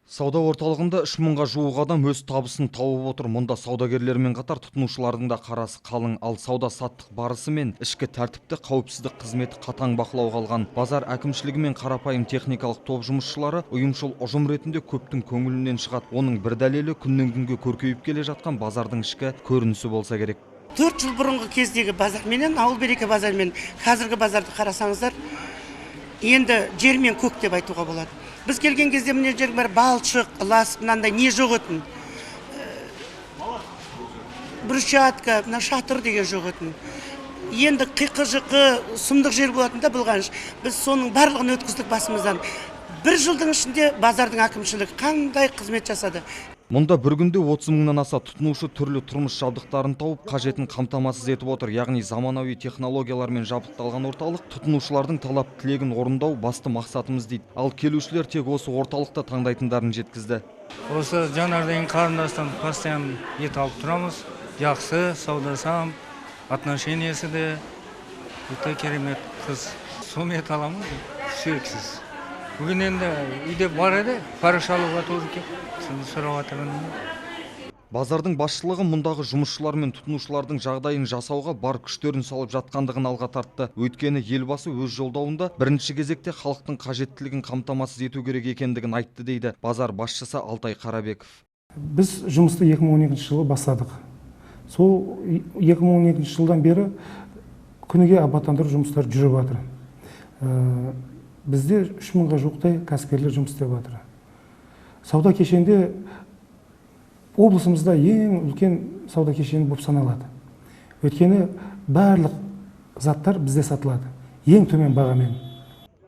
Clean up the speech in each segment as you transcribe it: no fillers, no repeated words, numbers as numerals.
Сауда орталығында 3 мыңға жуық адам өз табысын тауып отыр. Мұнда саудагерлермен қатар тұтынушылардың да қарасы қалың. Ал сауда-саттық барысы мен ішкі тәртіпті қауіпсіздік қызметі қатаң бақылауға алған. Базар әкімшілігі мен қарапайым техникалық топ жұмысшылары ұйымшыл ұжым ретінде көптің көңілінен шығады. Оның бір дәлелі күннен күнге көркейіп келе жатқан базардың ішкі көрінісі болса керек. 4 жыл бұрынғы кездегі базар менен ауыл береке базары мен қазіргі базарды қарасаңыздар, енді жер мен көк деп айтуға болады. Біз келген кезде міне жердің бәрі балшық, лас, мынандай не жоқ өтін. Брусчатка, мына шатыр деген жоқ өтін. Енді қиқы-жықы, сұмдық жер болатын да бұлғаныш. Біз соның барлығын өткіздік басымыздан. 1 жылдың ішінде базардың әкімшілігі қандай қызмет жасады. Мұнда бір күнде 30 мыңнан аса тұтынушы түрлі тұрмыс жабдықтарын тауып, қажетін қамтамасыз етіп отыр. Яғни заманауи технологиялармен жабдықталған орталық тұтынушылардың талап тілегін орындау басты мақсатымыз дейді. Ал келушілер тек осы орталықта таңдайтындарын жеткізді. Осы жанардан қарындастан постоянно ет алып тұрамыз. Жақсы, саудасам, отношениесі де өте керемет қыз. Соны ет аламыз, сүйексіз. Бүгін енді үйде бар еді, парыш алуға туып келіп, соны сұрап жатырмын. Базардың басшылығы мұндағы жұмысшылар мен тұтынушылардың жағдайын жасауға бар күштерін салып жатқандығын алға тартты. Өйткені елбасы өз жолдауында бірінші кезекте халықтың қажеттілігін қамтамасыз ету керек екендігін айтты дейді базар басшысы Алтай Қарабеков. Біз жұмысты 2012 жылы бастадық. Сол 2012 жылдан бері күніге абаттандыру жұмыстары жүріп жатыр. Бізде 3 мыңға жуықтай кәсіпкерлер жұмыс істеп жатыр. Сауда кешенде облысымызда ең үлкен сауда кешені болып саналады. Өйткені барлық заттар бізде сатылады. Ең төмен бағамен.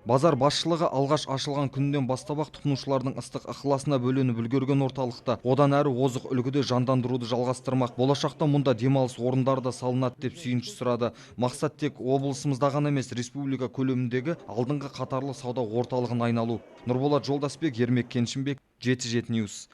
Базар басшылығы алғаш ашылған күннен бастап тұтынушылардың ыстық ықыласына бөленіп үлгерген орталықта одан әрі озық үлгіде жандандыруды жалғастырмақ. Болашақта мұнда демалыс орындары да салынады деп сүйінші сұрады. Мақсат тек облысымызда ғана емес, республика көлеміндегі алдыңғы қатарлы сауда орталығын айналу. Нұрболат Жолдасбек, Ермек Кеншімбек, 7/7 News.